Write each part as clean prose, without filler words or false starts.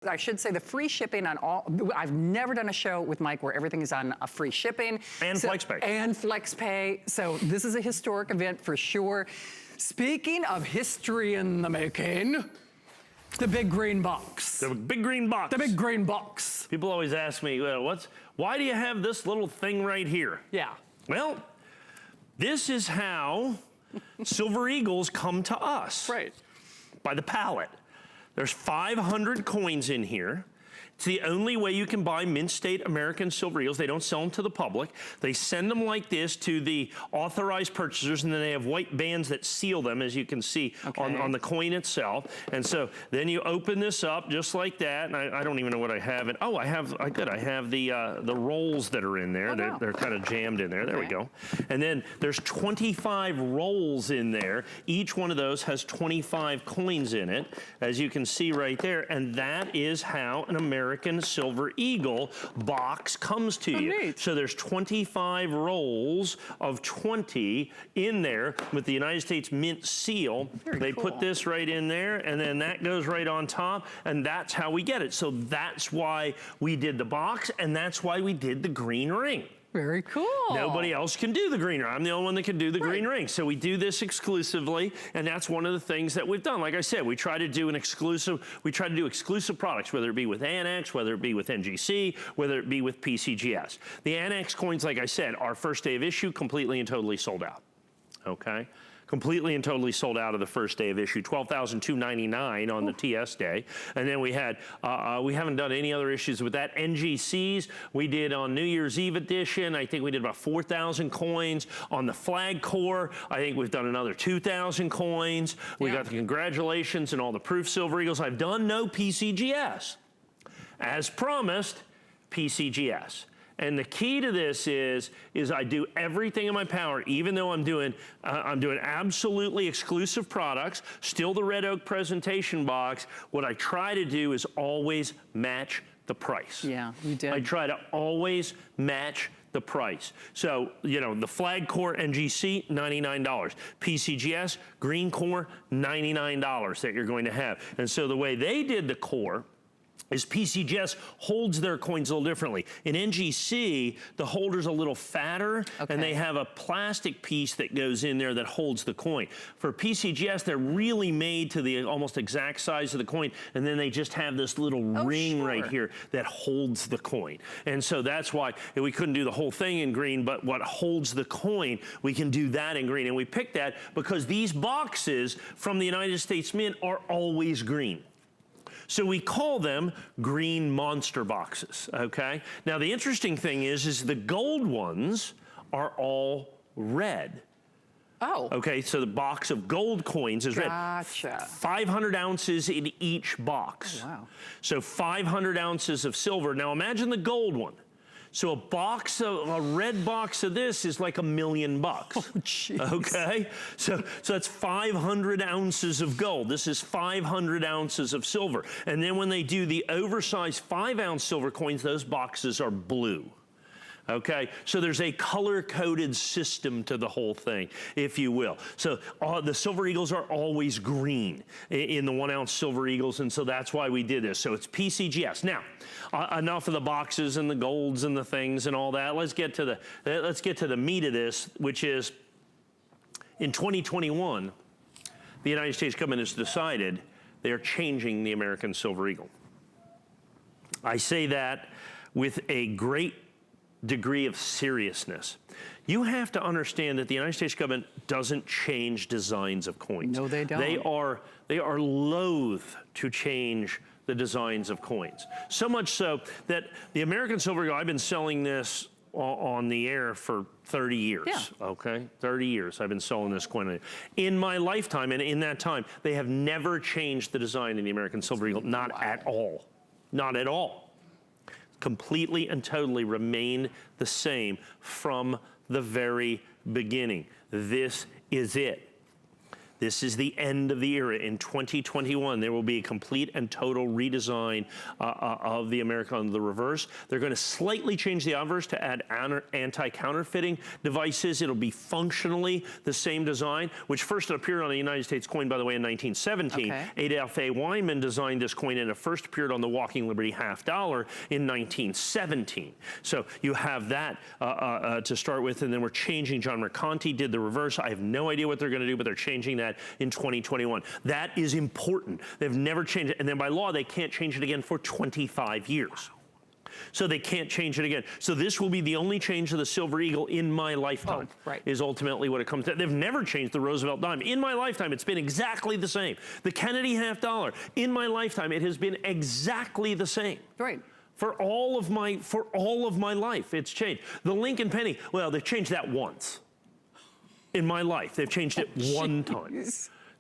I should say the free shipping on all, I've never done a show with Mike where everything is on a free shipping. And FlexPay. And FlexPay. So this is a historic event for sure. Speaking of history in the making, the big green box. The big green box. The big green box. People always ask me, well, why do you have this little thing right here? Yeah. Well, this is how Silver Eagles come to us. Right. By the pallet. There's 500 coins in here. It's the only way you can buy Mint State American Silver Eagles. They don't sell them to the public. They send them like this to the authorized purchasers, and then they have white bands that seal them, as you can see on the coin itself. And so then you open this up just like that. And I don't even know what I have. And oh, I have the rolls that are in there. Oh, they're kind of jammed in there. There we go. And then there's 25 rolls in there. Each one of those has 25 coins in it, as you can see right there. And that is how an American Silver Eagle box comes to you. Neat. So there's 25 rolls of 20 in there with the United States Mint seal. They put this right in there, and then that goes right on top, and that's how we get it. So that's why we did the box, and that's why we did the green ring. Very cool. Nobody else can do the green ring. I'm the only one that can do the green ring. So we do this exclusively, and that's one of the things that we've done. Like I said, we try to do exclusive products, whether it be with Annex, whether it be with NGC, whether it be with PCGS. The Annex coins, like I said, our first day of issue, completely and totally sold out. Okay? Completely and totally sold out of the first day of issue, $12,299 on the TS day. And then we had, we haven't done any other issues with that. NGCs, we did on New Year's Eve edition, I think we did about 4,000 coins. On the Flag Core, I think we've done another 2,000 coins. We got the congratulations and all the proof Silver Eagles. I've done no PCGS. As promised, PCGS. And the key to this is I do everything in my power, even though I'm doing absolutely exclusive products, still the Red Oak presentation box. What I try to do is always match the price. Yeah, you did. I try to always match the price. So, you know, the Flag Core NGC, $99. PCGS, Green Core, $99 that you're going to have. And so the way they did the core is PCGS holds their coins a little differently. In NGC, the holder's a little fatter, and they have a plastic piece that goes in there that holds the coin. For PCGS, they're really made to the almost exact size of the coin, and then they just have this little ring right here that holds the coin. And so that's why we couldn't do the whole thing in green, but what holds the coin, we can do that in green. And we picked that because these boxes from the United States Mint are always green. So we call them green monster boxes, okay? Now the interesting thing is the gold ones are all red. Oh. Okay, so the box of gold coins is red. Gotcha. 500 ounces in each box. Oh, wow. So 500 ounces of silver. Now imagine the gold one. So a red box of this is like $1 million. Oh, jeez. Okay? So that's 500 ounces of gold. This is 500 ounces of silver. And then when they do the oversized 5-ounce silver coins, those boxes are blue. Okay, so there's a color-coded system to the whole thing, if you will. So the Silver Eagles are always green in the 1-ounce Silver Eagles, and so that's why we did this. So it's PCGS. Now, enough of the boxes and the golds and the things and all that. Let's get to the meat of this, which is in 2021, the United States government has decided they are changing the American Silver Eagle. I say that with a great degree of seriousness. You have to understand that the United States government doesn't change designs of coins. No, they don't. They are loath to change the designs of coins. So much so that the American Silver Eagle, I've been selling this on the air for 30 years, okay? 30 years I've been selling this coin. In my lifetime, and in that time, they have never changed the design of the American Silver Eagle, not at all. Not at all. Completely and totally remained the same from the very beginning. This is it. This is the end of the era. In 2021, there will be a complete and total redesign of the Americana, the reverse. They're going to slightly change the obverse to add anti-counterfeiting devices. It'll be functionally the same design, which first appeared on a United States coin, by the way, in 1917. Okay. Adolph A. Wyman designed this coin, and it first appeared on the Walking Liberty $50 in 1917. So you have that to start with, and then we're changing. John Mercanti did the reverse. I have no idea what they're going to do, but they're changing that in 2021. That is important. They've never changed it, and then by law, they can't change it again for 25 years. So they can't change it again. So this will be the only change to the Silver Eagle in my lifetime, is ultimately what it comes to. They've never changed the Roosevelt dime. In my lifetime, it's been exactly the same. The Kennedy $50, in my lifetime, it has been exactly the same. Right. For all of my life, it's changed. The Lincoln penny, well, they've changed that once. In my life, they've changed it one time.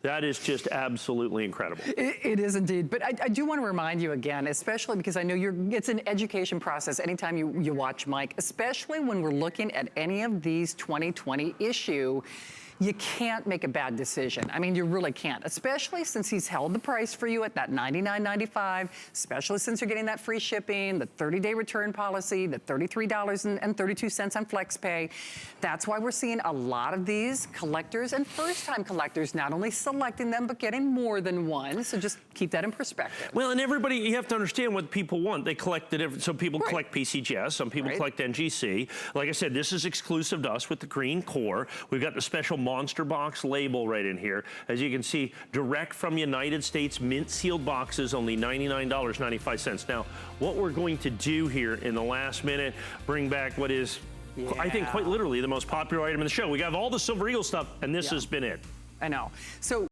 That is just absolutely incredible. It is indeed. But I do want to remind you again, especially because I know it's an education process anytime you watch Mike, especially when we're looking at any of these 2020 issue. You can't make a bad decision. I mean, you really can't, especially since he's held the price for you at that $99.95, especially since you're getting that free shipping, the 30-day return policy, the $33.32 on FlexPay. That's why we're seeing a lot of these collectors and first-time collectors not only selecting them, but getting more than one. So just keep that in perspective. Well, and everybody, you have to understand what people want. They collect the different, some people collect PCGS, some people collect NGC. Like I said, this is exclusive to us with the green core. We've got the special Monster Box label right in here. As you can see, direct from United States, mint sealed boxes, only $99.95. Now, what we're going to do here in the last minute, bring back what is, I think, quite literally the most popular item in the show. We got all the Silver Eagle stuff, and this has been it. I know. So